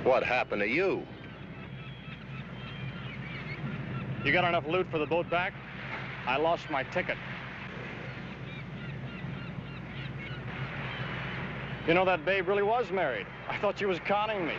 What happened to you? You got enough loot for the boat back? I lost my ticket. You know, that babe really was married. I thought she was conning me.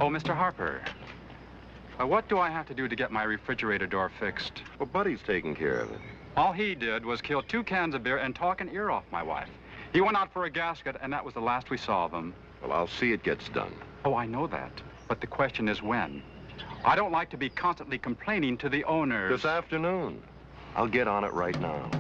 Oh, Mr. Harper, what do I have to do to get my refrigerator door fixed? Well, Buddy's taking care of it. All he did was kill 2 cans of beer and talk an ear off my wife. He went out for a gasket, and that was the last we saw of him. Well, I'll see it gets done. Oh, I know that. But the question is when. I don't like to be constantly complaining to the owners. This afternoon. I'll get on it right now.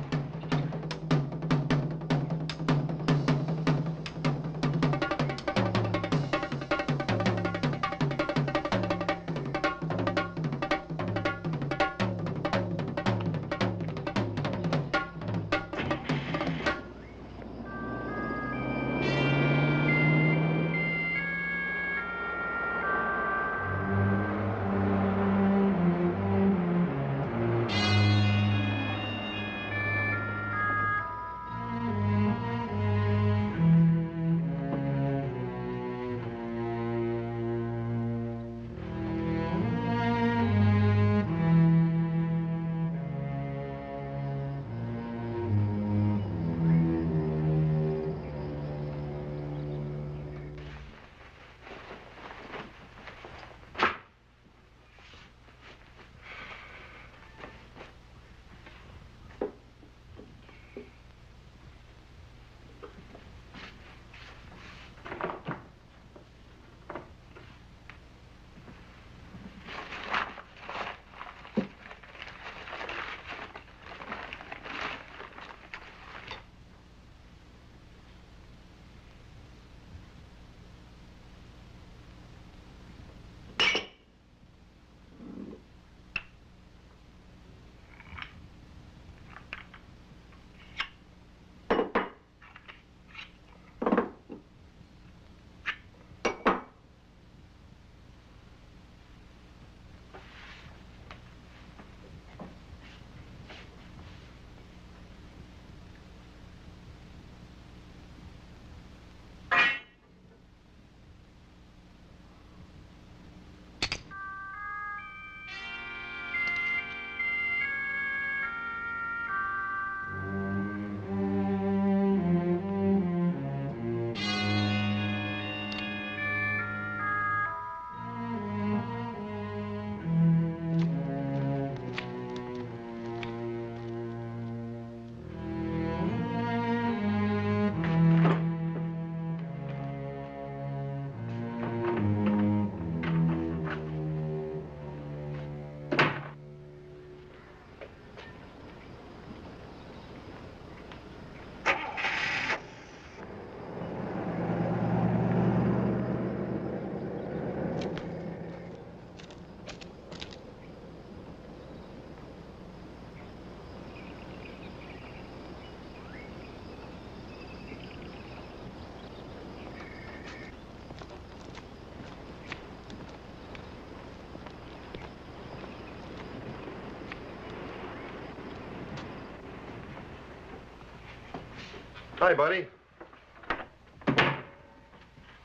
Hi, buddy.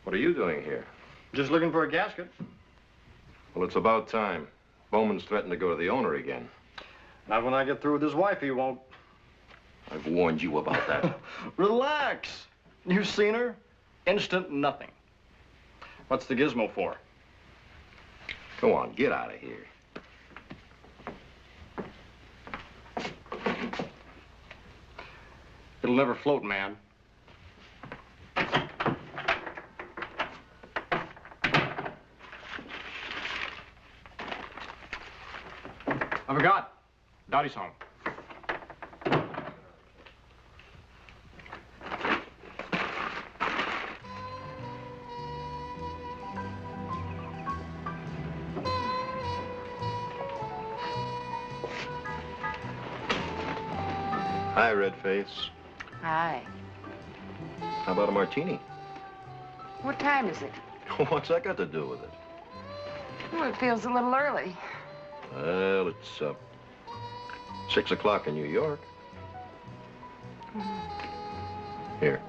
What are you doing here? Just looking for a gasket. Well, it's about time. Bowman's threatened to go to the owner again. Not when I get through with his wife, he won't. I've warned you about that. Relax. You've seen her? Instant nothing. What's the gizmo for? Go on, get out of here. It'll never float, man. I forgot. Dottie's home. Hi, Redface. Hi. How about a martini? What time is it? What's that got to do with it? Well, it feels a little early. Well, it's 6 o'clock in New York. Here.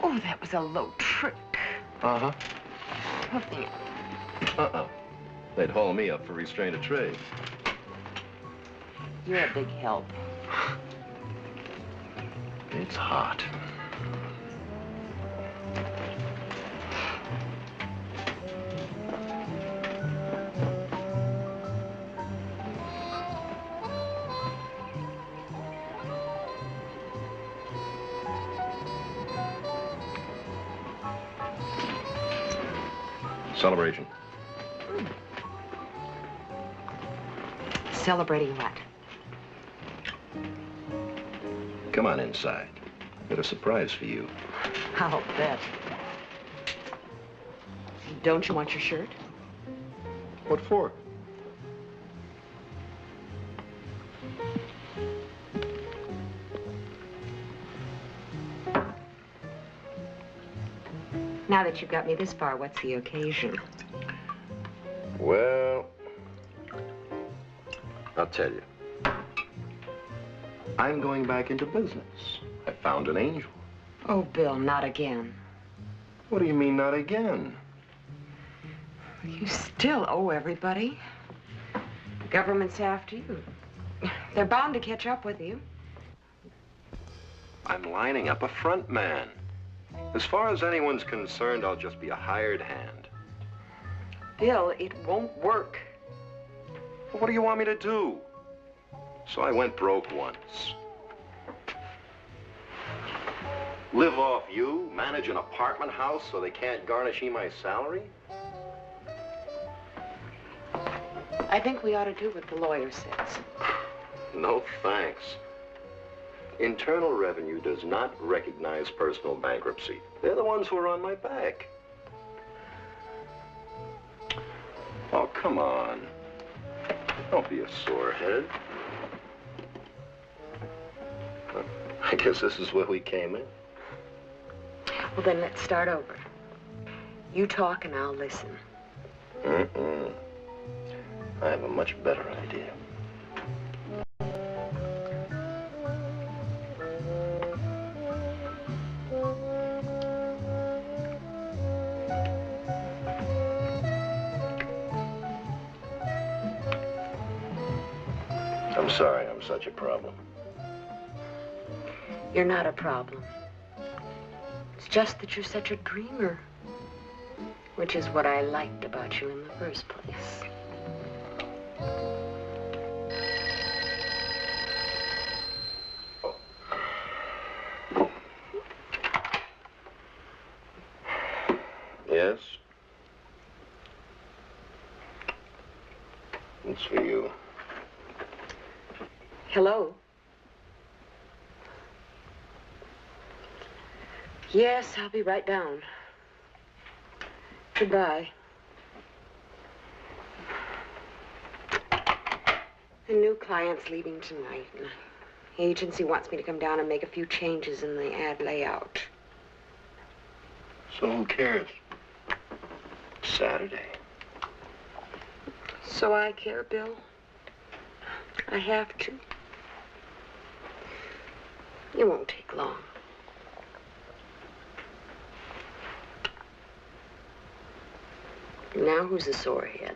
Oh, that was a low trick. Uh-huh. Oh, dear. Uh-uh. They'd haul me up for restraint of trade. You're a big help. It's hot. Celebration. Celebrating what? Come on inside. Got a surprise for you. I'll bet. Don't you want your shirt? What for? Now that you've got me this far, what's the occasion? Well, I'll tell you. I'm going back into business. I found an angel. Oh, Bill, not again. What do you mean, not again? You still owe everybody. The government's after you. They're bound to catch up with you. I'm lining up a front man. As far as anyone's concerned, I'll just be a hired hand. Bill, it won't work. Well, what do you want me to do? So I went broke once. Live off you, manage an apartment house so they can't garnish me my salary? I think we ought to do what the lawyer says. No thanks. Internal Revenue does not recognize personal bankruptcy. They're the ones who are on my back. Oh, come on. Don't be a sorehead. I guess this is where we came in. Well, then let's start over. You talk and I'll listen. Mm-mm. I have a much better idea. I'm sorry I'm such a problem. You're not a problem. It's just that you're such a dreamer, which is what I liked about you in the first place. Yes? It's for you. Hello? Yes, I'll be right down. Goodbye. A new client's leaving tonight. And the agency wants me to come down and make a few changes in the ad layout. So who cares? Saturday. So I care, Bill. I have to. It won't take long. Now who's a sorehead?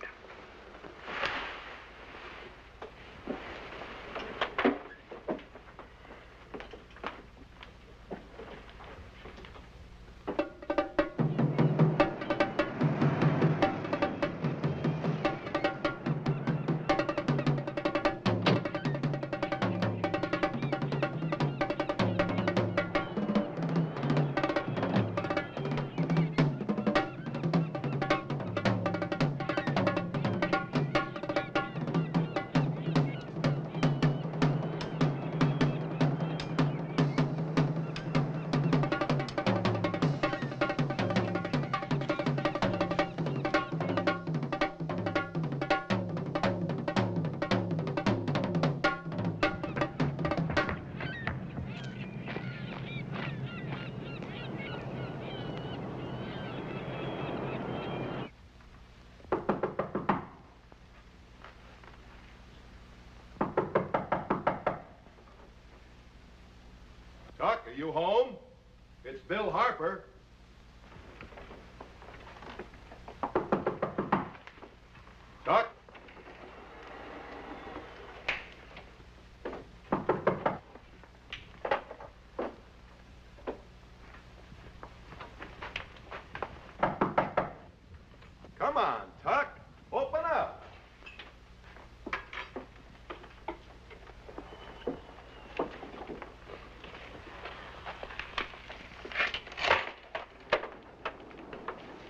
are you home? It's Bill Harper. Tuck? Come on, Tuck. Open up.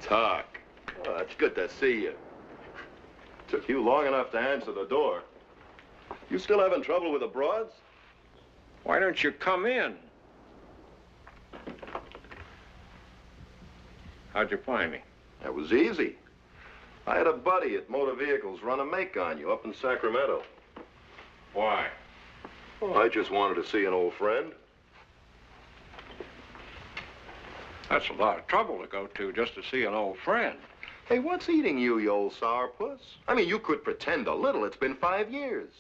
Tuck. Oh, it's good to see you. Took you long enough to answer the door. You still having trouble with the broads? Why don't you come in? How'd you find me? That was easy. I had a buddy at Motor Vehicles run a make on you up in Sacramento. Why? Oh, I just wanted to see an old friend. That's a lot of trouble to go to just to see an old friend. Hey, what's eating you, you old sourpuss? I mean, you could pretend a little. It's been 5 years.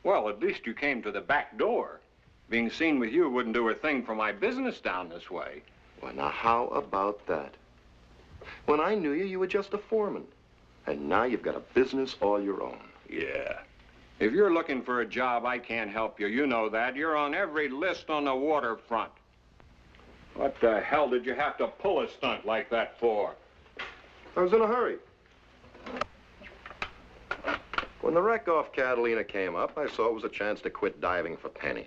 Well, at least you came to the back door. Being seen with you wouldn't do a thing for my business down this way. Well, now, how about that? When I knew you, you were just a foreman. And now you've got a business all your own. Yeah. If you're looking for a job, I can't help you. You know that. You're on every list on the waterfront. What the hell did you have to pull a stunt like that for? I was in a hurry. When the wreck off Catalina came up, I saw it was a chance to quit diving for pennies.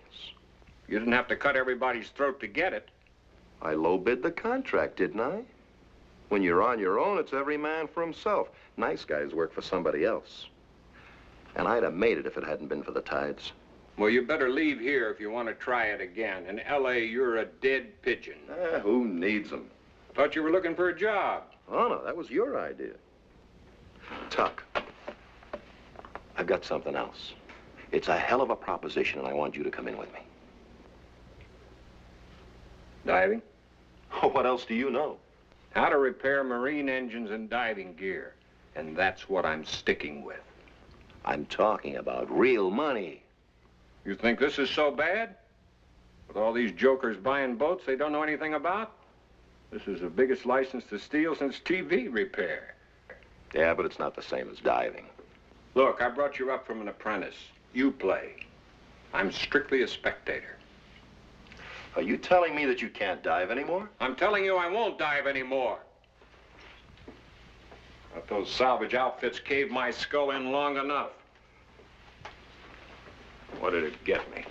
You didn't have to cut everybody's throat to get it. I low-bid the contract, didn't I? When you're on your own, it's every man for himself. Nice guys work for somebody else. And I'd have made it if it hadn't been for the tides. Well, you better leave here if you want to try it again. In L.A., you're a dead pigeon. Who needs them? Thought you were looking for a job. Oh, no, that was your idea. Tuck, I've got something else. It's a hell of a proposition, and I want you to come in with me. Diving? Oh, what else do you know? How to repair marine engines and diving gear. And that's what I'm sticking with. I'm talking about real money. You think this is so bad? With all these jokers buying boats they don't know anything about? This is the biggest license to steal since TV repair. Yeah, but it's not the same as diving. Look, I brought you up from an apprentice. You play. I'm strictly a spectator. Are you telling me that you can't dive anymore? I'm telling you I won't dive anymore. Let those salvage outfits cave my skull in long enough. What did it get me?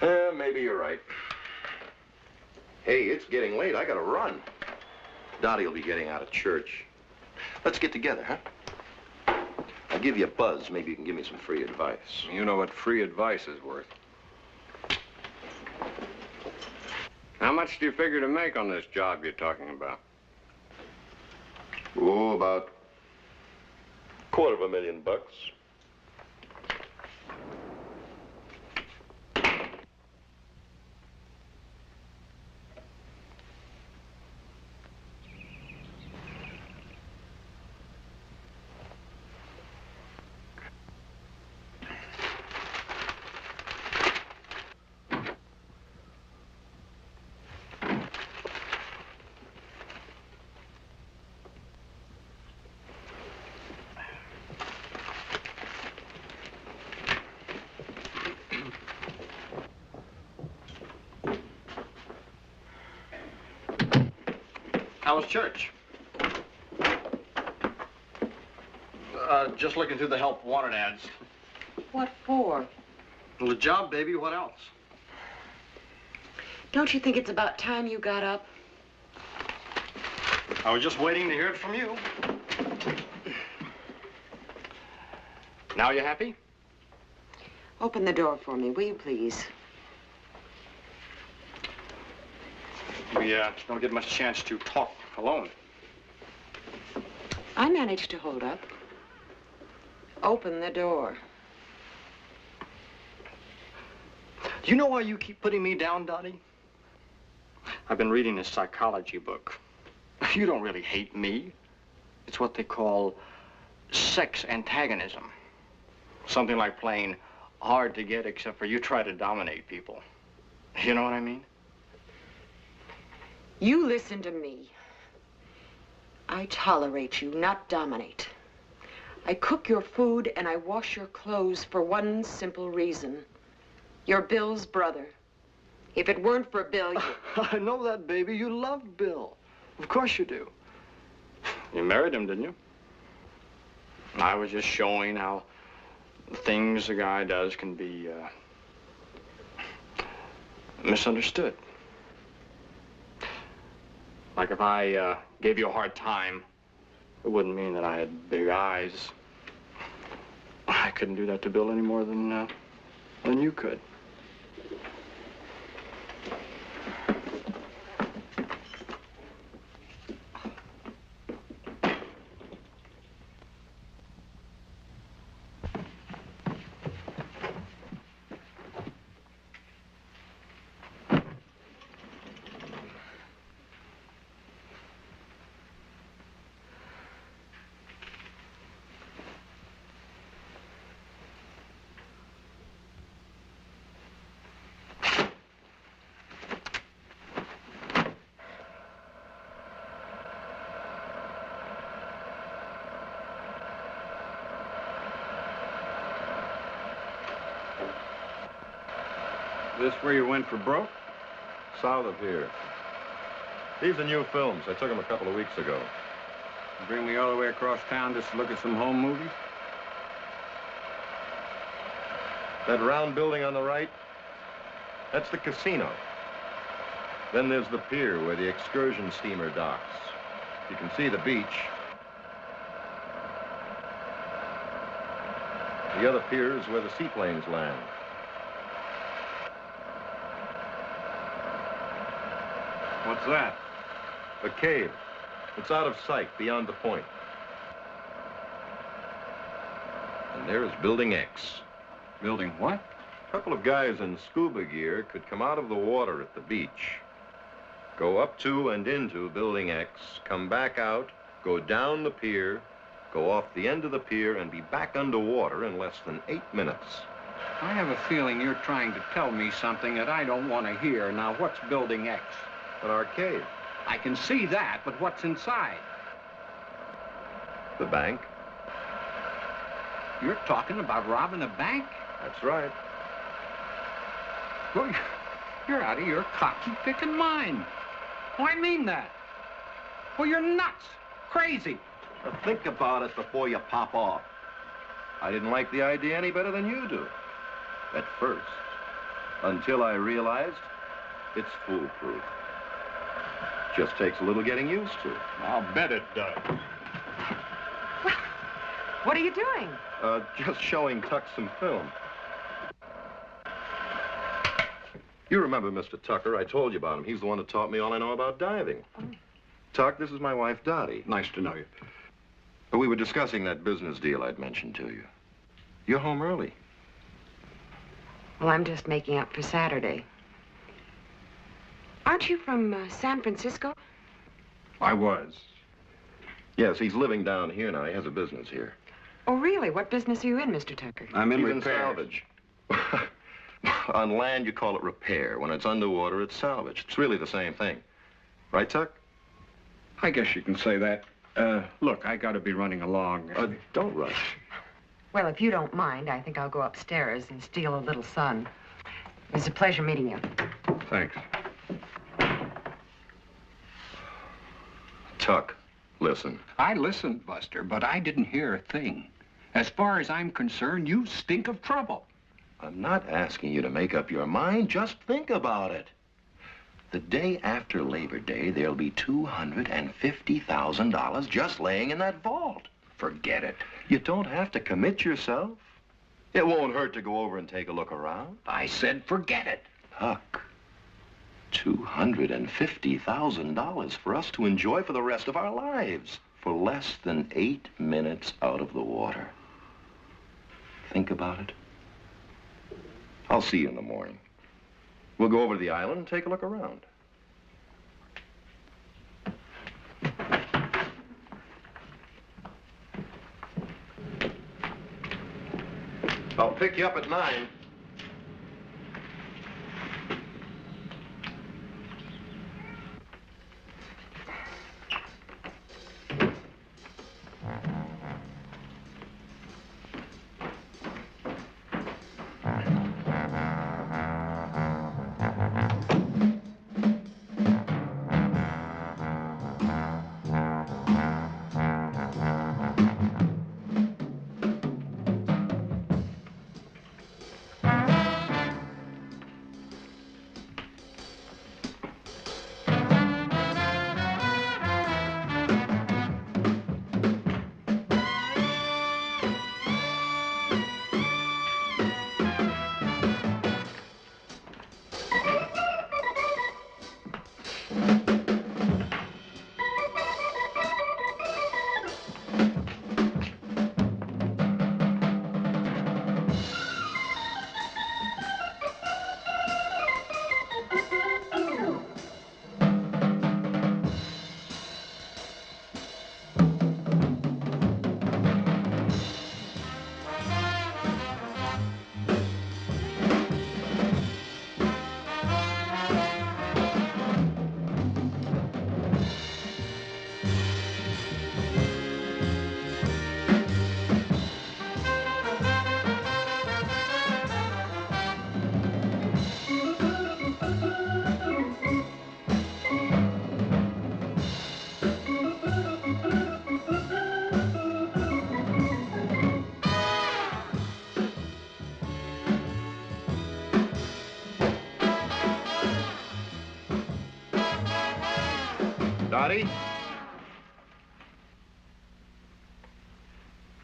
Maybe you're right. Hey, it's getting late. I gotta run. Dottie'll be getting out of church. Let's get together, huh? I'll give you a buzz. Maybe you can give me some free advice. You know what free advice is worth. How much do you figure to make on this job you're talking about? Oh, about $250,000. How was church? Just looking through the help wanted ads. What for? Well, the job, baby. What else? Don't you think it's about time you got up? I was just waiting to hear it from you. Now you happy? Open the door for me, will you please? We don't get much chance to talk alone. I managed to hold up. Open the door. Do you know why you keep putting me down, Dottie? I've been reading this psychology book. You don't really hate me. It's what they call sex antagonism. Something like playing hard to get, except for you try to dominate people. You know what I mean? You listen to me. I tolerate you, not dominate. I cook your food and I wash your clothes for one simple reason. You're Bill's brother. If it weren't for Bill, you... I know that, baby. You love Bill. Of course you do. You married him, didn't you? I was just showing how things a guy does can be misunderstood. Like if I gave you a hard time, it wouldn't mean that I had big eyes. I couldn't do that to Bill any more than you could. This where you went for broke? South of here. These are new films. I took them a couple of weeks ago. You bring me all the way across town just to look at some home movies? That round building on the right, that's the casino. Then there's the pier where the excursion steamer docks. You can see the beach. The other pier is where the seaplanes land. What's that? A cave. It's out of sight, beyond the point. And there's Building X. Building what? A couple of guys in scuba gear could come out of the water at the beach, go up to and into Building X, come back out, go down the pier, go off the end of the pier, and be back underwater in less than 8 minutes. I have a feeling you're trying to tell me something that I don't want to hear. Now, what's Building X? An arcade. I can see that, but what's inside? The bank. You're talking about robbing a bank? That's right. Well, you're out of your cotton-picking mind. Oh, I mean that. Well, you're nuts. Crazy. Now think about it before you pop off. I didn't like the idea any better than you do. At first. Until I realized it's foolproof. Just takes a little getting used to. I'll bet it does. Well, what are you doing? Just showing Tuck some film. You remember Mr. Tucker. I told you about him. He's the one that taught me all I know about diving. Oh. Tuck, this is my wife, Dottie. Nice to know you. We were discussing that business deal I'd mentioned to you. You're home early. Well, I'm just making up for Saturday. Aren't you from San Francisco? I was. Yes, he's living down here now. He has a business here. Oh, really? What business are you in, Mr. Tucker? I'm in He's repairs. salvage. On land, you call it repair. When it's underwater, it's salvage. It's really the same thing. Right, Tuck? I guess you can say that. Look, I gotta be running along. Don't rush. Well, if you don't mind, I think I'll go upstairs and steal a little sun. It was a pleasure meeting you. Thanks. Tuck, listen. I listened, Buster, but I didn't hear a thing. As far as I'm concerned, you stink of trouble. I'm not asking you to make up your mind. Just think about it. The day after Labor Day, there'll be $250,000 just laying in that vault. Forget it. You don't have to commit yourself. It won't hurt to go over and take a look around. I said forget it. Tuck, $250,000 for us to enjoy for the rest of our lives for less than 8 minutes out of the water. Think about it. I'll see you in the morning. We'll go over to the island and take a look around. I'll pick you up at 9. Dottie?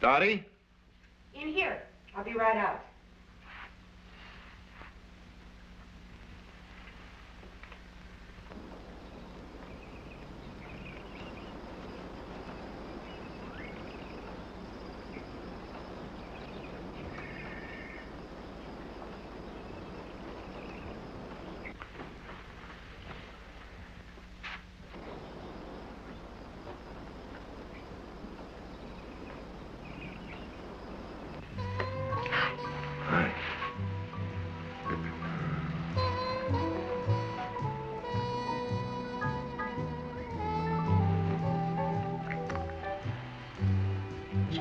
Dottie? In here. I'll be right out.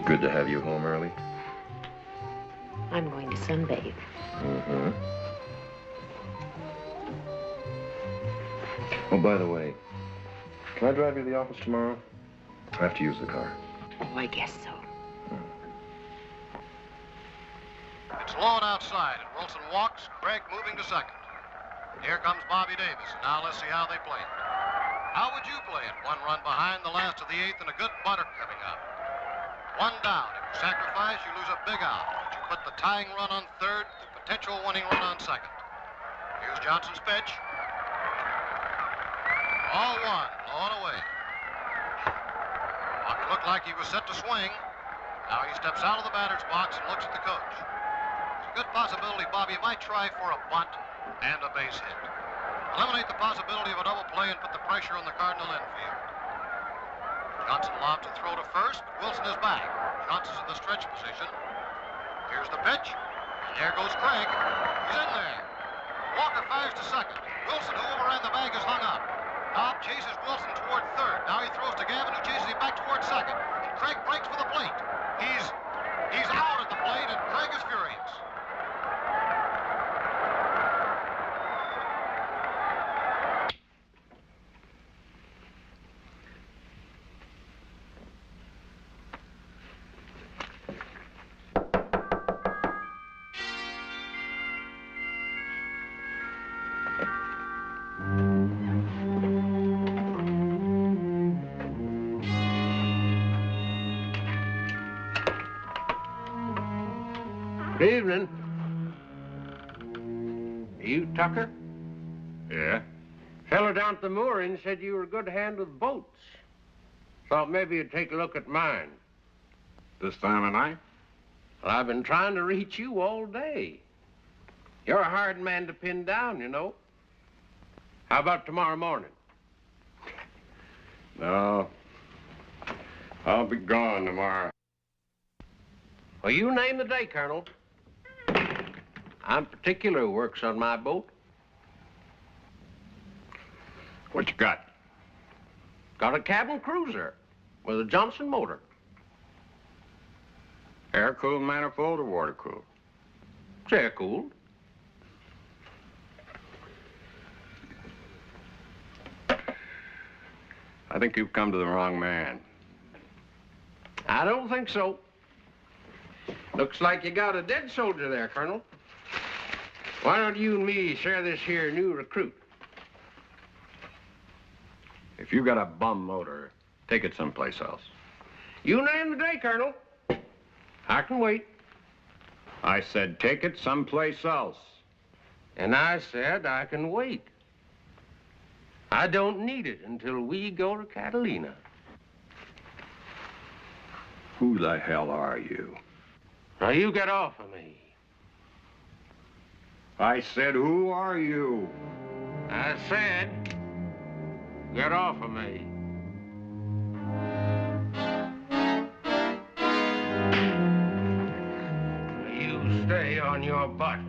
Good to have you home early. I'm going to sunbathe. Mm-hmm. Oh, by the way, can I drive you to the office tomorrow? I have to use the car. Oh, I guess so. It's Lone outside, and Wilson walks, Craig moving to second. Here comes Bobby Davis. Now let's see how they play it. How would you play it? One run behind the last of the eighth and a good butter coming up. One down. If you sacrifice, you lose a big out. But you put the tying run on third, the potential winning run on second. Here's Johnson's pitch. All one, low and away. Bobby looked like he was set to swing. Now he steps out of the batter's box and looks at the coach. It's a good possibility, Bobby, might try for a bunt and a base hit. Eliminate the possibility of a double play and put the pressure on the Cardinal infield. Johnson lobs to throw to first, but Wilson is back. Johnson's in the stretch position. Here's the pitch, and there goes Craig. He's in there. Walker fires to second. Wilson, who overran the bag, is hung up. Cobb chases Wilson toward third. Now he throws to Gavin, who chases him back toward second. And Craig breaks for the plate. He's out at the plate, and Craig is furious. Good evening. You Tucker? Yeah? Fellow down at the mooring said you were a good hand with boats. Thought maybe you'd take a look at mine. This time of night? Well, I've been trying to reach you all day. You're a hard man to pin down, you know. How about tomorrow morning? No. I'll be gone tomorrow. Well, you name the day, Colonel. I'm particular who works on my boat. What you got? Got a cabin cruiser with a Johnson motor. Air-cooled manifold or water-cooled? It's air-cooled. I think you've come to the wrong man. I don't think so. Looks like you got a dead soldier there, Colonel. Why don't you and me share this here new recruit? If you got a bum motor, take it someplace else. You name the day, Colonel. I can wait. I said take it someplace else. And I said I can wait. I don't need it until we go to Catalina. Who the hell are you? Now, you get off of me. I said, who are you? I said, get off of me. You stay on your butt.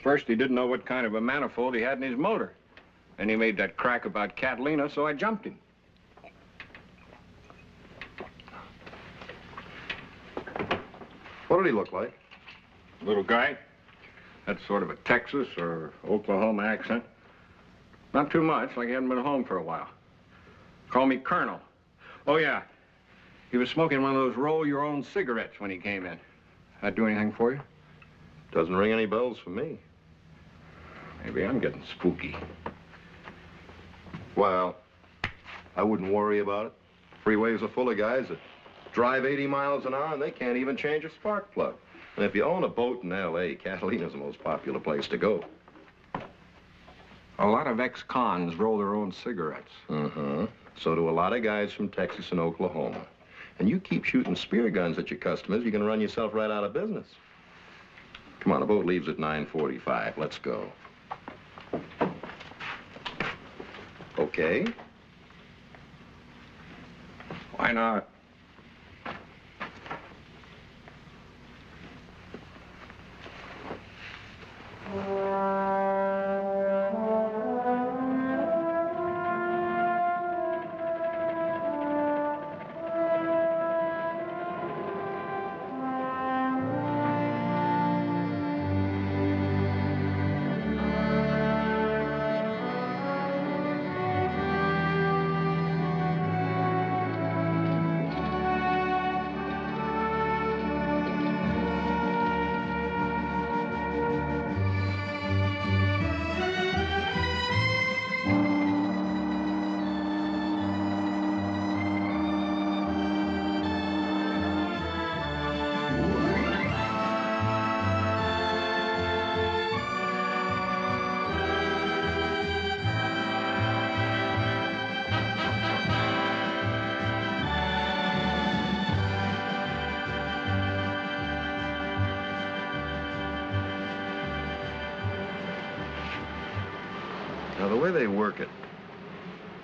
First, he didn't know what kind of a manifold he had in his motor. Then he made that crack about Catalina, so I jumped him. What did he look like? Little guy. That's sort of a Texas or Oklahoma accent. Not too much, like he hadn't been home for a while. Call me Colonel. Oh, yeah. He was smoking one of those roll-your-own cigarettes when he came in. That do anything for you? Doesn't ring any bells for me. Maybe I'm getting spooky. Well, I wouldn't worry about it. Freeways are full of guys that drive 80 miles an hour and they can't even change a spark plug. And if you own a boat in L.A., Catalina's the most popular place to go. A lot of ex-cons roll their own cigarettes. Mm-hmm. So do a lot of guys from Texas and Oklahoma. And you keep shooting spear guns at your customers, you're going to run yourself right out of business. Come on, the boat leaves at 9:45. Let's go. Okay? Why not? Now, the way they work it,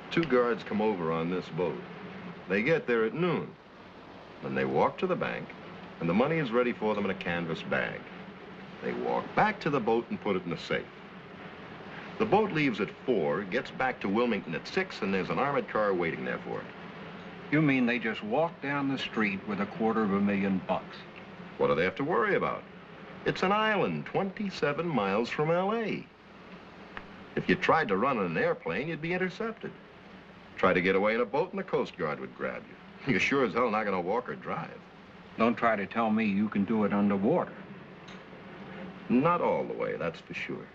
2 guards come over on this boat. They get there at noon. Then they walk to the bank, and the money is ready for them in a canvas bag. They walk back to the boat and put it in a safe. The boat leaves at 4, gets back to Wilmington at 6, and there's an armored car waiting there for it. You mean they just walk down the street with $250,000? What do they have to worry about? It's an island 27 miles from L.A. If you tried to run in an airplane, you'd be intercepted. Try to get away in a boat and the Coast Guard would grab you. You're sure as hell not going to walk or drive. Don't try to tell me you can do it underwater. Not all the way, that's for sure.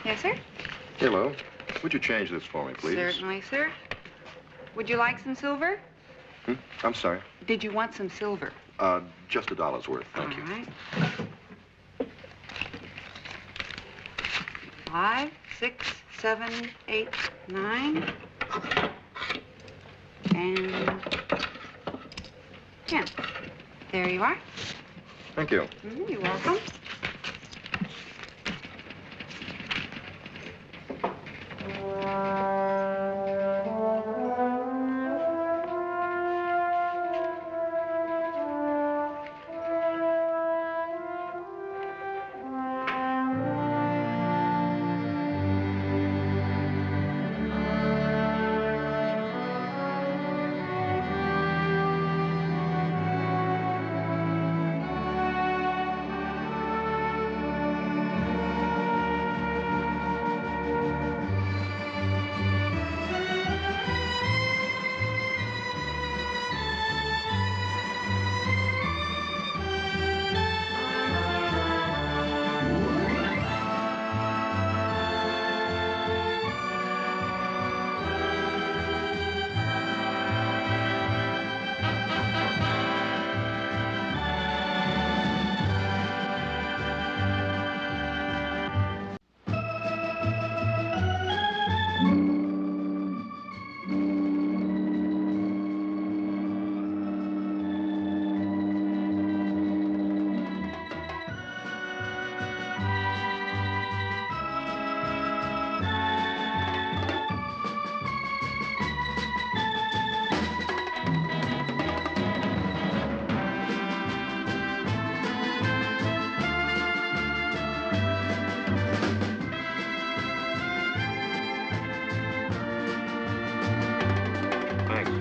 Yes, sir? Hello. Would you change this for me, please? Certainly, sir. Would you like some silver? I'm sorry. Did you want some silver? Just $1's worth, thank you. All right. 5, 6, 7, 8, 9, and 10. There you are. Thank you. You're welcome. Thanks.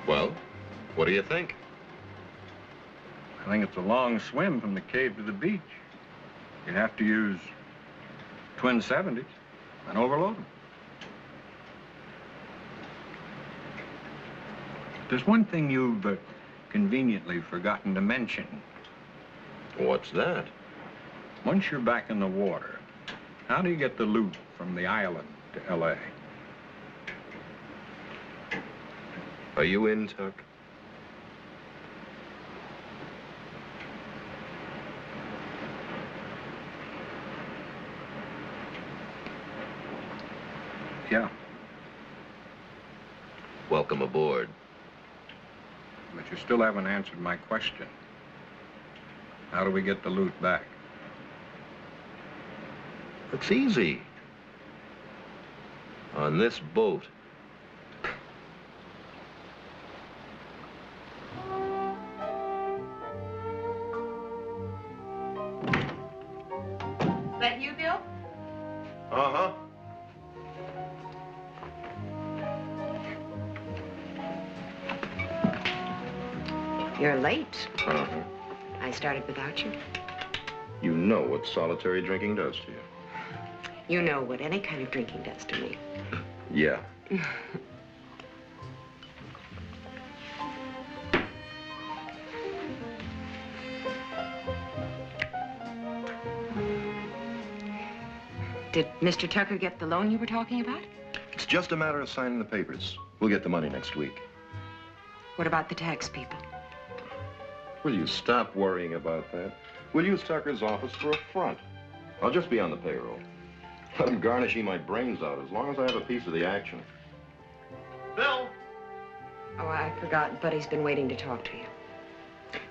Well, what do you think? I think it's a long swim from the cave to the beach. You'd have to use twin 70s and overload them. There's one thing you've conveniently forgotten to mention. What's that? Once you're back in the water, how do you get the loot from the island to L.A.? Are you in, Tuck? Yeah, Welcome aboard. but you still haven't answered my question. How do we get the loot back? It's easy. On this boat. Is that you, Bill? Uh-huh. You're late. Uh-huh. I started without you. You know what solitary drinking does to you. You know what any kind of drinking does to me. Yeah. Did Mr. Tucker get the loan you were talking about? It's just a matter of signing the papers. We'll get the money next week. What about the tax people? Will you stop worrying about that? We'll use Tucker's office for a front. I'll just be on the payroll. Let him garnishing my brains out as long as I have a piece of the action. Bill! Oh, I forgot. Buddy's been waiting to talk to you.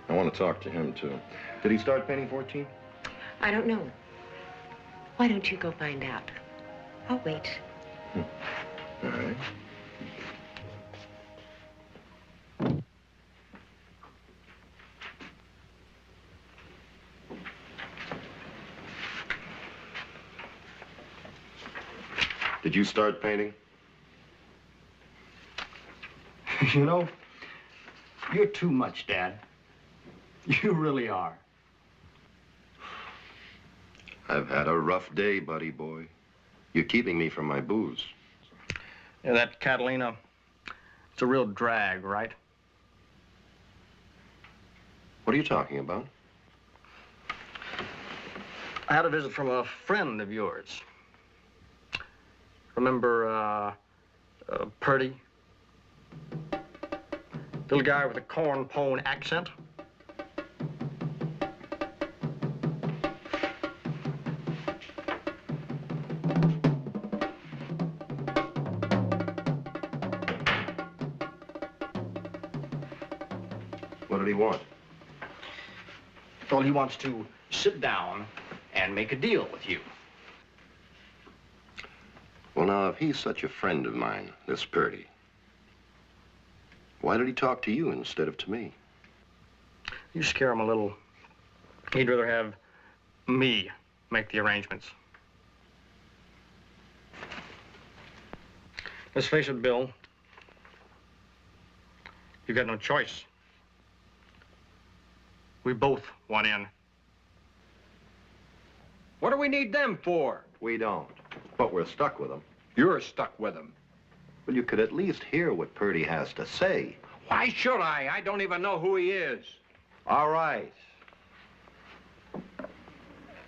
I want to talk to him, too. Did he start painting 14? I don't know. Why don't you go find out? I'll wait. All right. Did you start painting? You know, you're too much, Dad. You really are. I've had a rough day, buddy boy. You're keeping me from my booze. Yeah, that Catalina It's a real drag, right? What are you talking about? I had a visit from a friend of yours. Remember, Purdy? Little guy with a corn-pone accent? What did he want? Well, he wants to sit down and make a deal with you. Well, now, if he's such a friend of mine, this Purdy, why did he talk to you instead of to me? You scare him a little. He'd rather have me make the arrangements. Let's face it, Bill. You've got no choice. We both want in. What do we need them for? We don't, but we're stuck with him. You're stuck with them. Well, you could at least hear what Purdy has to say. Why should I? I don't even know who he is. All right.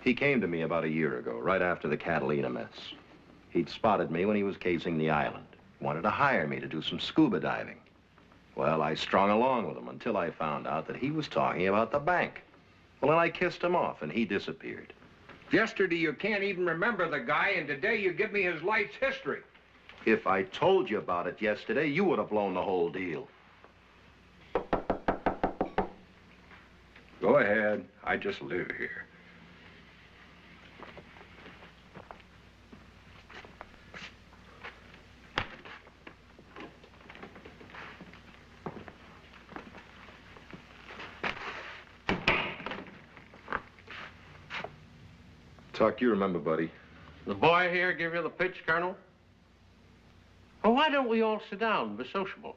He came to me about a year ago, right after the Catalina mess. He'd spotted me when he was casing the island. Wanted to hire me to do some scuba diving. Well, I strung along with him until I found out that he was talking about the bank. Well, then I kissed him off, and he disappeared. Yesterday you can't even remember the guy, and today you give me his life's history. If I told you about it yesterday, you would have blown the whole deal. Go ahead. I just live here. Talk you remember, buddy. The boy here give you the pitch, Colonel? Well, why don't we all sit down and be sociable?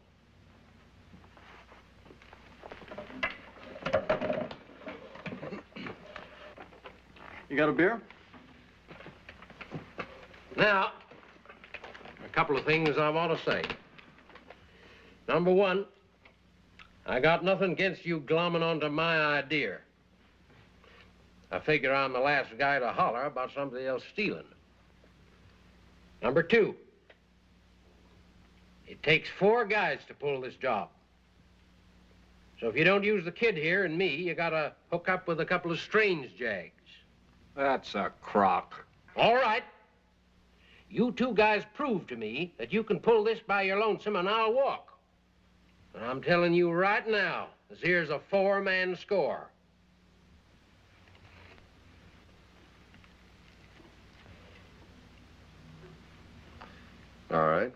You got a beer? Now, a couple of things I want to say. Number one, I got nothing against you glomming onto my idea. I figure I'm the last guy to holler about somebody else stealing. Number two, it takes 4 guys to pull this job. So if you don't use the kid here and me, you gotta hook up with a couple of strange jags. That's a crock. All right. You 2 guys prove to me that you can pull this by your lonesome, and I'll walk. But I'm telling you right now, this here's a 4-man score. All right.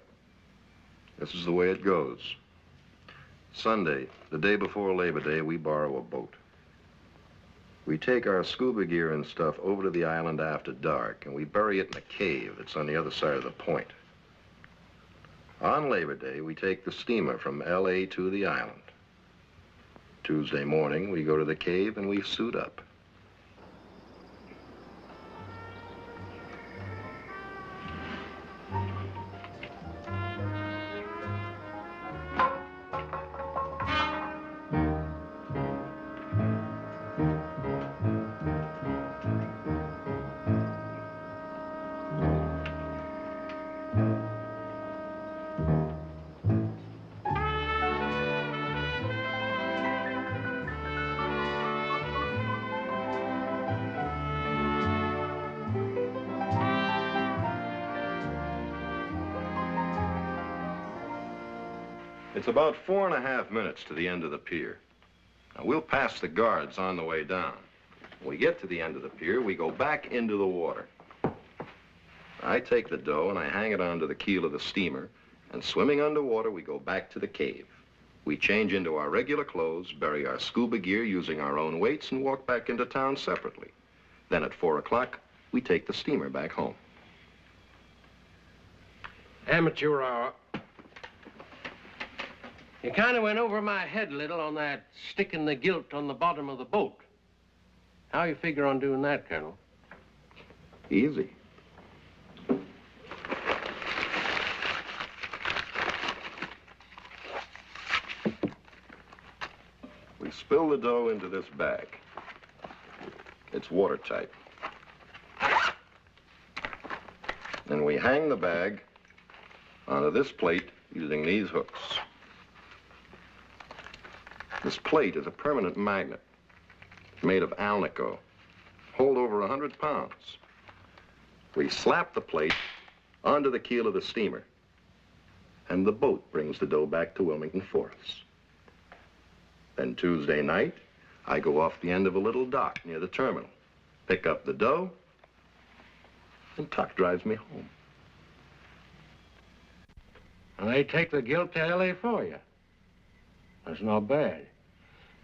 This is the way it goes. Sunday, the day before Labor Day, we borrow a boat. We take our scuba gear and stuff over to the island after dark, and we bury it in a cave that's on the other side of the point. On Labor Day, we take the steamer from L.A. to the island. Tuesday morning, we go to the cave and we suit up. It's about 4.5 minutes to the end of the pier. Now, we'll pass the guards on the way down. When we get to the end of the pier, we go back into the water. I take the dough and I hang it onto the keel of the steamer, and swimming underwater, we go back to the cave. We change into our regular clothes, bury our scuba gear using our own weights, and walk back into town separately. Then at 4 o'clock, we take the steamer back home. Amateur hour. You kind of went over my head a little on that sticking the gilt on the bottom of the boat. How you figure on doing that, Colonel? Easy. We spill the dough into this bag. It's watertight. Then we hang the bag onto this plate using these hooks. This plate is a permanent magnet made of alnico, hold over 100 pounds. We slap the plate onto the keel of the steamer, and the boat brings the dough back to Wilmington for us. Then Tuesday night, I go off the end of a little dock near the terminal, pick up the dough, and Tuck drives me home. And they take the guilt to L.A. for you. That's not bad.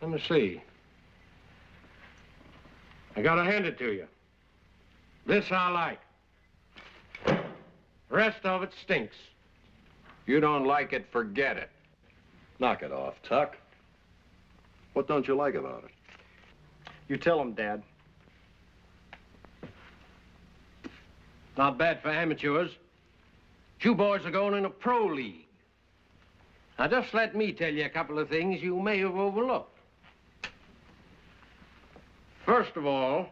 Let me see. I gotta hand it to you. This I like. The rest of it stinks. You don't like it, forget it. Knock it off, Tuck. What don't you like about it? You tell him, Dad. Not bad for amateurs. You boys are going in a pro league. Now, just let me tell you a couple of things you may have overlooked. First of all,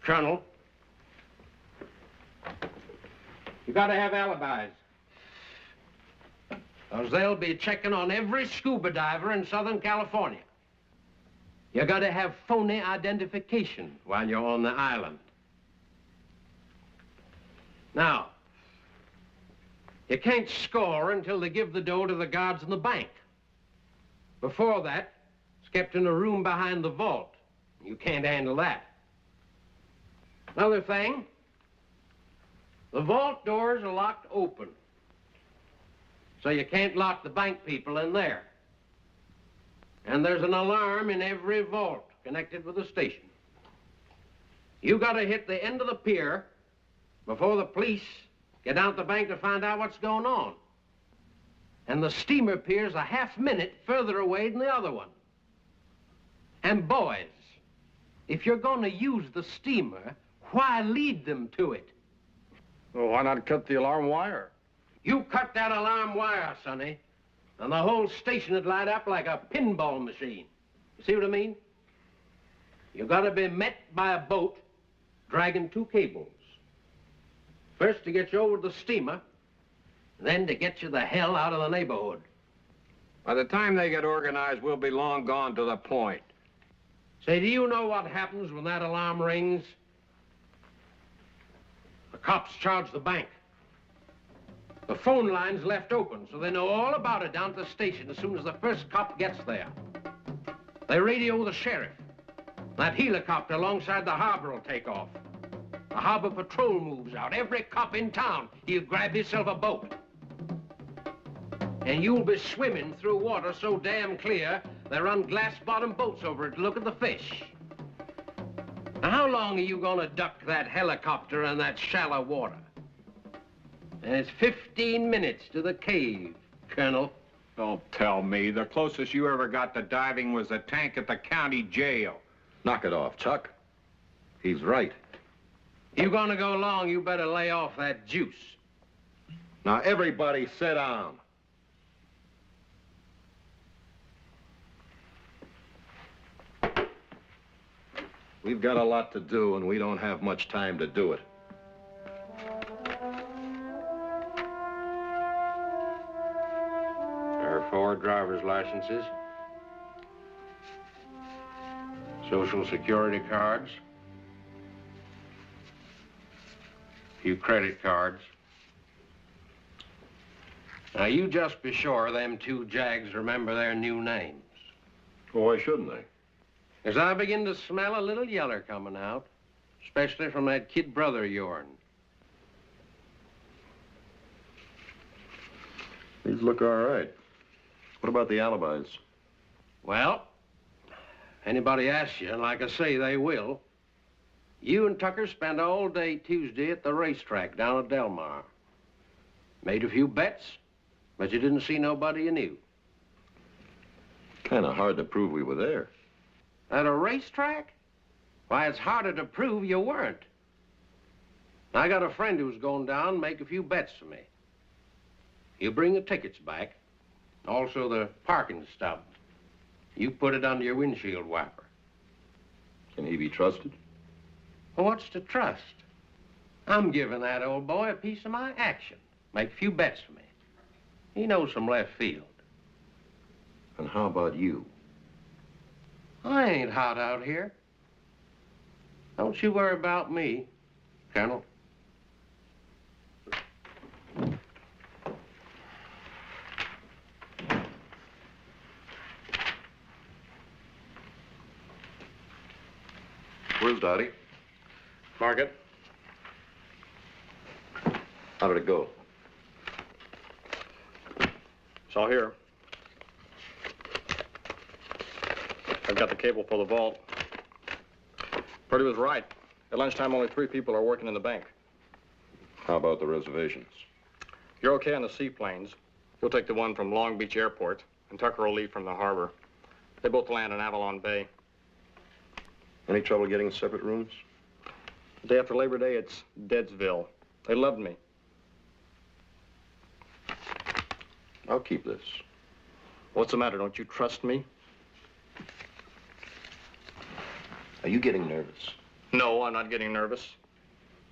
Colonel, you gotta have alibis. Because they'll be checking on every scuba diver in Southern California. You gotta have phony identification while you're on the island. Now, you can't score until they give the dough to the guards in the bank. Before that, it's kept in a room behind the vault. You can't handle that. Another thing, the vault doors are locked open. So you can't lock the bank people in there. And there's an alarm in every vault connected with the station. You gotta hit the end of the pier before the police get down to the bank to find out what's going on. And the steamer pier's a half-minute further away than the other one. And boys, if you're gonna use the steamer, why lead them to it? Well, why not cut the alarm wire? You cut that alarm wire, Sonny, and the whole station would light up like a pinball machine. You see what I mean? You gotta be met by a boat dragging 2 cables. First to get you over to the steamer, then to get you the hell out of the neighborhood. By the time they get organized, we'll be long gone to the point. Say, do you know what happens when that alarm rings? The cops charge the bank. The phone line's left open, so they know all about it down at the station as soon as the first cop gets there. They radio the sheriff. That helicopter alongside the harbor will take off. The harbor patrol moves out. Every cop in town, he'll grab himself a boat. And you'll be swimming through water so damn clear, they run glass-bottom boats over it to look at the fish. Now, how long are you gonna duck that helicopter in that shallow water? And it's 15 minutes to the cave, Colonel. Don't tell me. The closest you ever got to diving was the tank at the county jail. Knock it off, Chuck. He's right. You gonna go long, you better lay off that juice. Now, everybody sit down. We've got a lot to do, and we don't have much time to do it. There are 4 driver's licenses, Social Security cards, a few credit cards. Now, you just be sure them 2 Jags remember their new names. Well, why shouldn't they? As I begin to smell a little yeller coming out, especially from that kid brother of yourn. These look all right. What about the alibis? Well, anybody asks you, and like I say, they will, you and Tucker spent all day Tuesday at the racetrack down at Del Mar. Made a few bets, but you didn't see nobody you knew. Kind of hard to prove we were there. At a racetrack? Why, it's harder to prove you weren't. I got a friend who's going down and make a few bets for me. He'll bring the tickets back, also the parking stub. You put it under your windshield wiper. Can he be trusted? Well, what's to trust? I'm giving that old boy a piece of my action. Make a few bets for me. He knows from left field. And how about you? I ain't hot out here. Don't you worry about me, Colonel. Where's Dottie? Market. How did it go? It's all here. I've got the cable for the vault. Purdy was right. At lunchtime, only 3 people are working in the bank. How about the reservations? You're okay on the seaplanes. You'll take the one from Long Beach Airport, and Tucker will leave from the harbor. They both land in Avalon Bay. Any trouble getting separate rooms? The day after Labor Day, it's Deadsville. They loved me. I'll keep this. What's the matter? Don't you trust me? Are you getting nervous? No, I'm not getting nervous.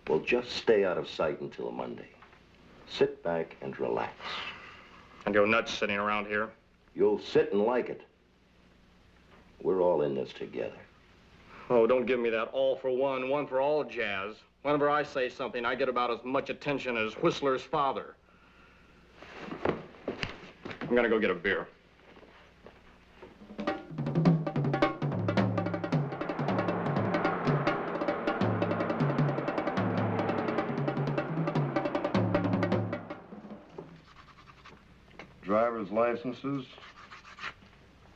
Well, just stay out of sight until Monday. Sit back and relax. And go nuts sitting around here. You'll sit and like it. We're all in this together. Oh, don't give me that all for one, one for all jazz. Whenever I say something, I get about as much attention as Whistler's father. I'm gonna go get a beer. Driver's licenses,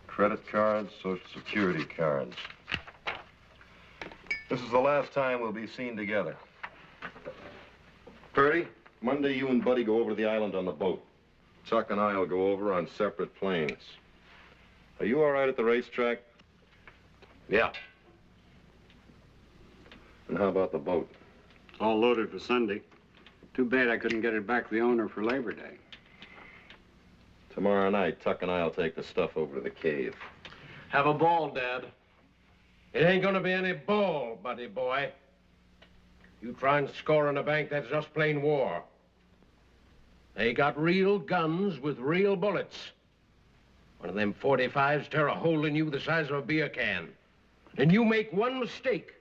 credit cards, Social Security cards. This is the last time we'll be seen together. Purdy, Monday you and Buddy go over to the island on the boat. Chuck and I'll go over on separate planes. Are you all right at the racetrack? Yeah. And how about the boat? All loaded for Sunday. Too bad I couldn't get it back to the owner for Labor Day. Tomorrow night, Tuck and I'll take the stuff over to the cave. Have a ball, Dad. It ain't gonna be any ball, buddy boy. You try and score in a bank, that's just plain war. They got real guns with real bullets. One of them 45s tear a hole in you the size of a beer can. And you make one mistake,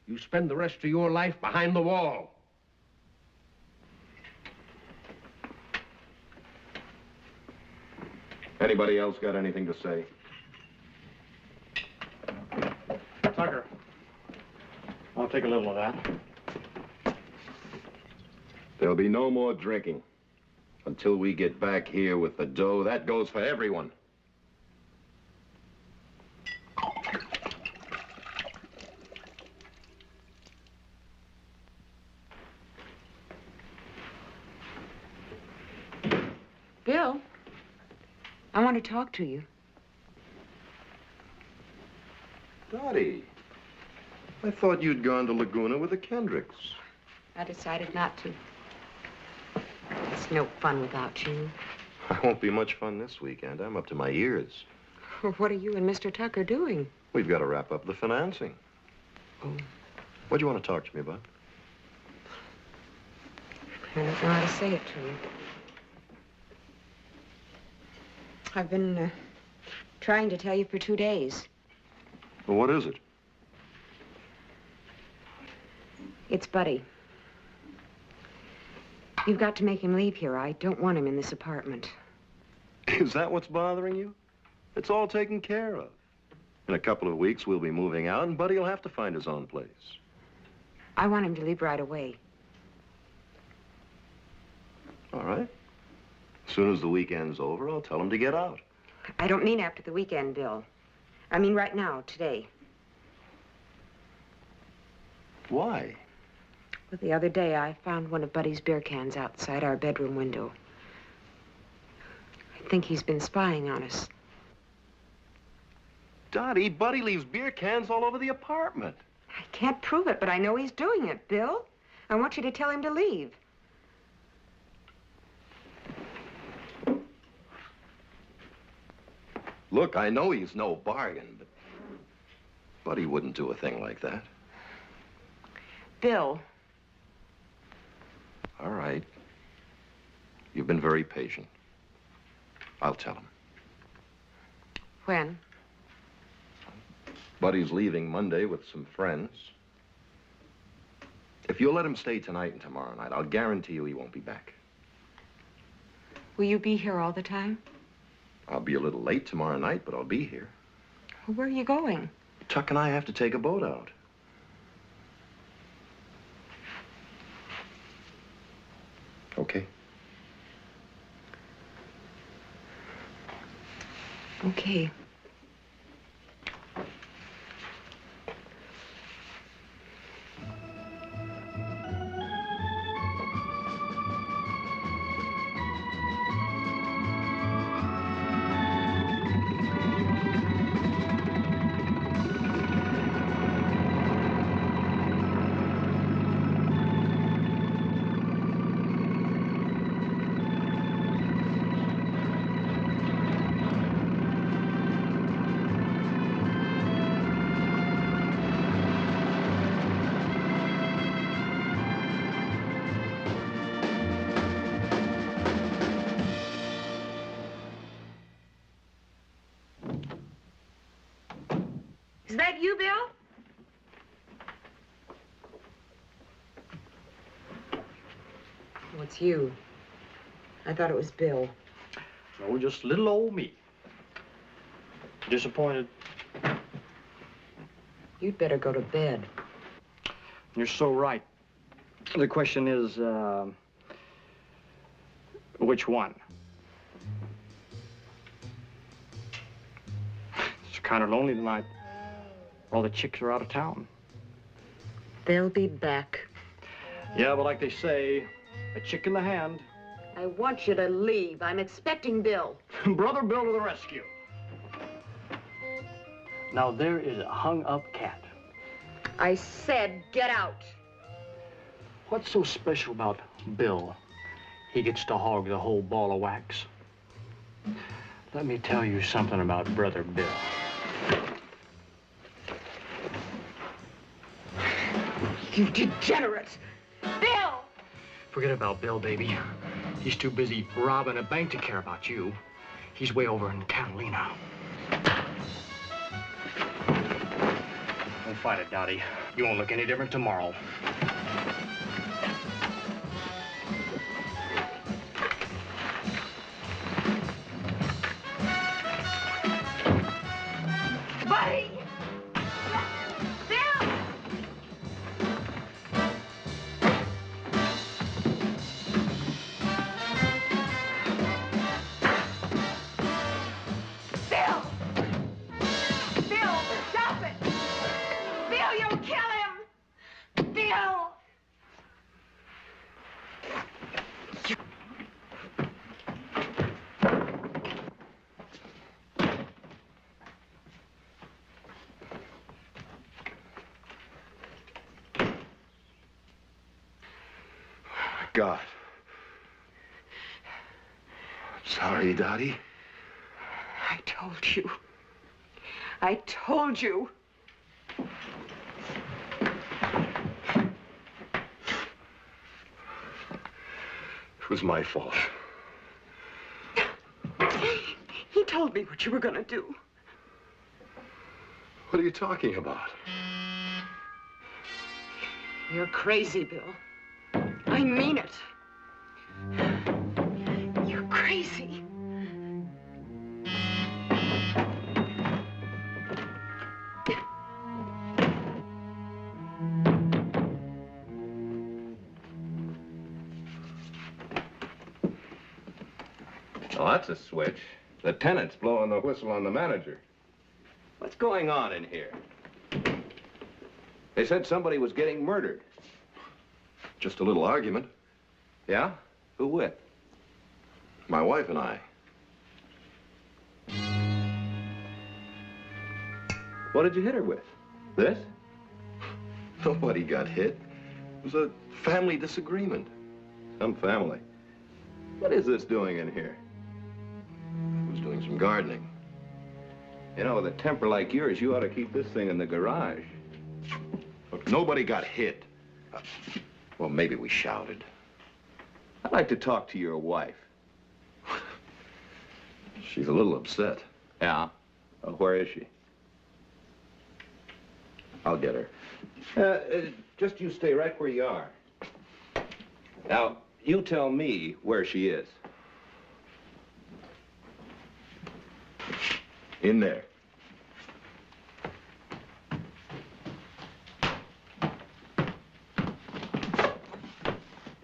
you spend the rest of your life behind the wall. Anybody else got anything to say? Tucker, I'll take a little of that. There'll be no more drinking until we get back here with the dough. That goes for everyone. Bill, I want to talk to you. Dottie, I thought you'd gone to Laguna with the Kendricks. I decided not to. It's no fun without you. I won't be much fun this weekend. I'm up to my ears. What are you and Mr. Tucker doing? We've got to wrap up the financing. Oh. What do you want to talk to me about? I don't know how to say it to you. I've been trying to tell you for 2 days. Well, what is it? It's Buddy. You've got to make him leave here. I don't want him in this apartment. Is that what's bothering you? It's all taken care of. In a couple of weeks, we'll be moving out, and Buddy will have to find his own place. I want him to leave right away. All right. As soon as the weekend's over, I'll tell him to get out. I don't mean after the weekend, Bill. I mean right now, today. Why? Well, the other day, I found one of Buddy's beer cans outside our bedroom window. I think he's been spying on us. Dottie, Buddy leaves beer cans all over the apartment. I can't prove it, but I know he's doing it, Bill. I want you to tell him to leave. Look, I know he's no bargain, but he wouldn't do a thing like that. Bill. All right. You've been very patient. I'll tell him. When? Buddy's leaving Monday with some friends. If you'll let him stay tonight and tomorrow night, I'll guarantee you he won't be back. Will you be here all the time? I'll be a little late tomorrow night, but I'll be here. Well, where are you going? Tuck and I have to take a boat out. Okay? Okay. Is that you, Bill? Oh, it's you. I thought it was Bill. No, just little old me. Disappointed. You'd better go to bed. You're so right. The question is, which one? It's kind of lonely tonight. All the chicks are out of town. They'll be back. Yeah, but like they say, a chick in the hand. I want you to leave. I'm expecting Bill. Brother Bill to the rescue. Now, there is a hung-up cat. I said get out. What's so special about Bill? He gets to hog the whole ball of wax. Let me tell you something about Brother Bill. You degenerate! Bill! Forget about Bill, baby. He's too busy robbing a bank to care about you. He's way over in Catalina. Don't fight it, Dottie. You won't look any different tomorrow. Buddy! Bill! Bill! Bill, stop it! Bill, you'll kill him! Bill! God. Sorry, Dottie. I told you. I told you. It was my fault. He told me what you were gonna do. What are you talking about? You're crazy, Bill. I mean it. You're crazy. Well, that's a switch. The tenant's blowing the whistle on the manager. What's going on in here? They said somebody was getting murdered. Just a little argument. Yeah? Who with? My wife and I. What did you hit her with? This? Nobody got hit. It was a family disagreement. Some family. What is this doing in here? I was doing some gardening. You know, with a temper like yours, you ought to keep this thing in the garage. Look, nobody got hit. Well, maybe we shouted. I'd like to talk to your wife. She's a little upset. Yeah? Where is she? I'll get her. Just you stay right where you are. Now, you tell me where she is. In there.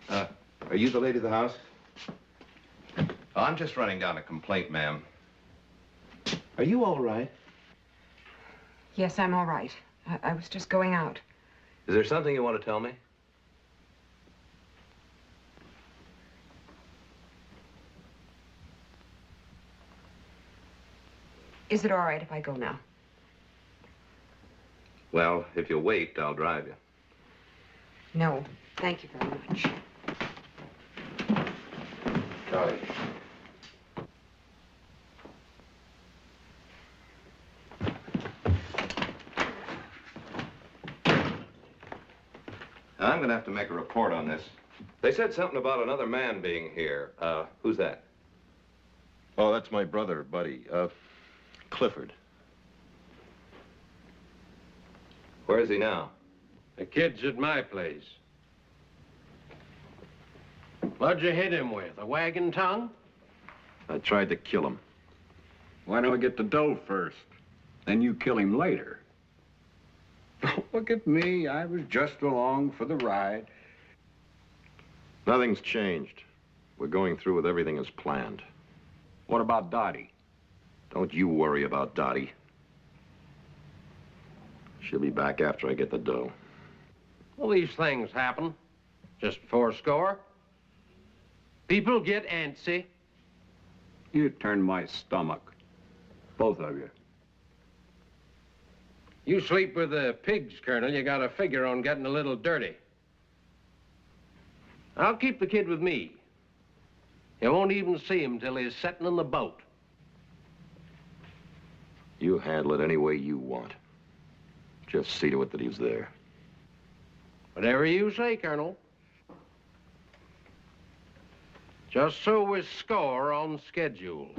Are you the lady of the house? Oh, I'm just running down a complaint, ma'am. Are you all right? Yes, I'm all right. I was just going out. Is there something you want to tell me? Is it all right if I go now? Well, if you'll wait, I'll drive you. No, thank you very much. Charlie. I'm going to have to make a report on this. They said something about another man being here. Who's that? Oh, that's my brother, Buddy. Clifford. Where is he now? The kid's at my place. What'd you hit him with, a wagon tongue? I tried to kill him. Why don't we get the dough first? Then you kill him later. Look at me. I was just along for the ride. Nothing's changed. We're going through with everything as planned. What about Dottie? Don't you worry about Dottie. She'll be back after I get the dough. Well, these things happen. Just before score. People get antsy. You turned my stomach. Both of you. You sleep with the pigs, Colonel. You got a figure on getting a little dirty. I'll keep the kid with me. You won't even see him till he's setting in the boat. You handle it any way you want. Just see to it that he's there. Whatever you say, Colonel. Just so we score on schedule.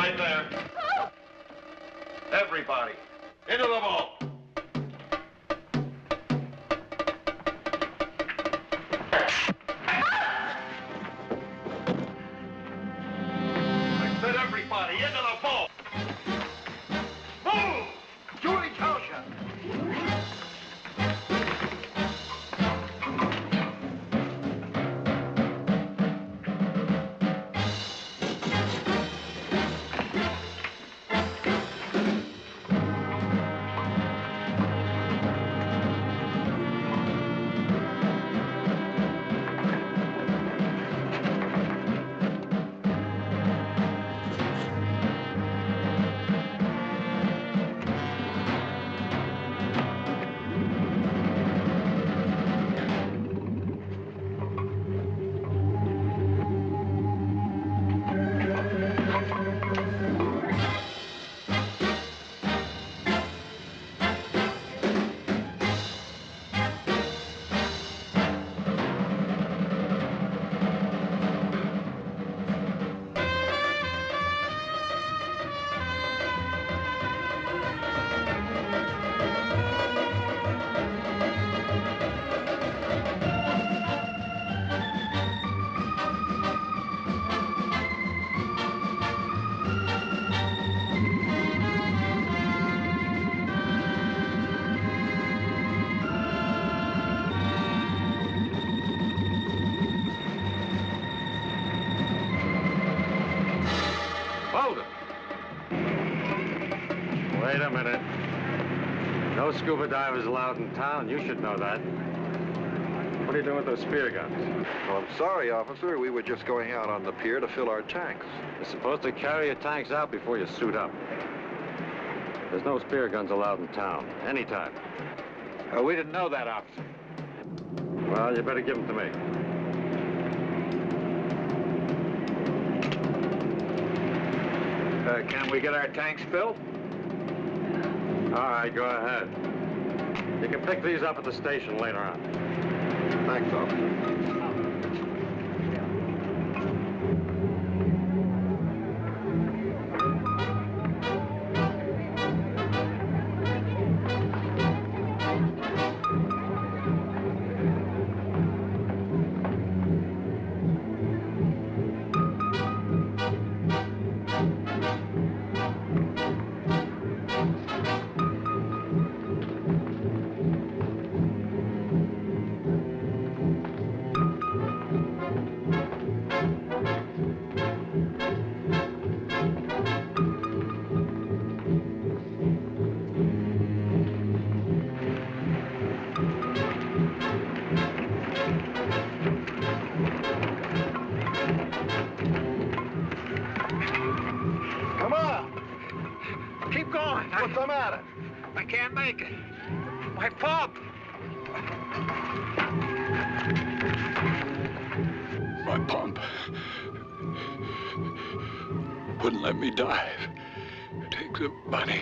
right there. Everybody, into the vault. I said everybody, into the vault. Move! Julie tells you. Hold it. Wait a minute. No scuba divers allowed in town. You should know that. What are you doing with those spear guns? Well, I'm sorry, officer. We were just going out on the pier to fill our tanks. You're supposed to carry your tanks out before you suit up. There's no spear guns allowed in town. Anytime. We didn't know that, officer. Well, you better give them to me. Can we get our tanks filled? All right, go ahead. You can pick these up at the station later on. Thanks, officer. Come on. Keep going. What's the matter? I can't make it. My pump. My pump wouldn't let me dive. Take the money.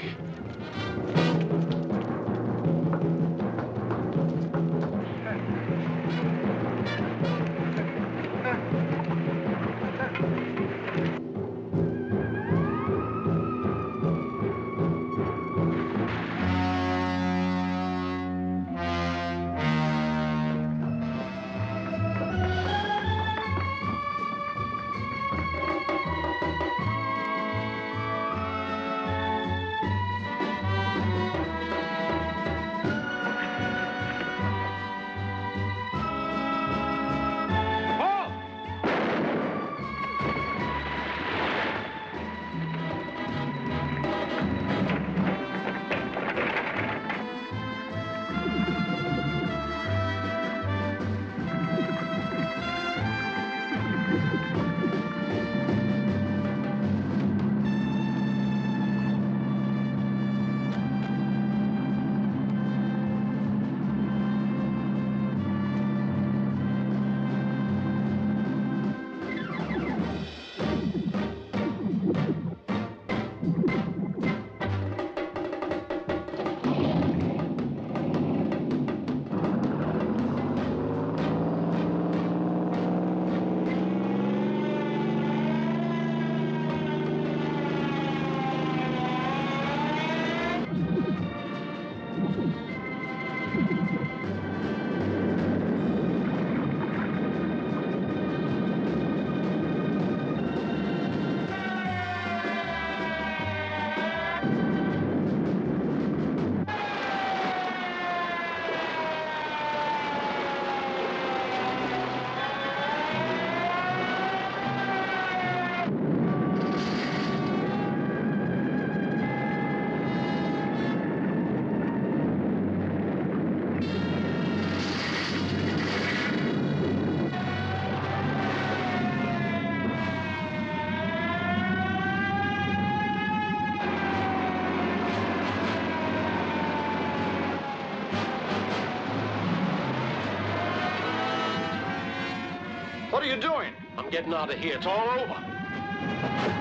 What are you doing? I'm getting out of here. It's all over.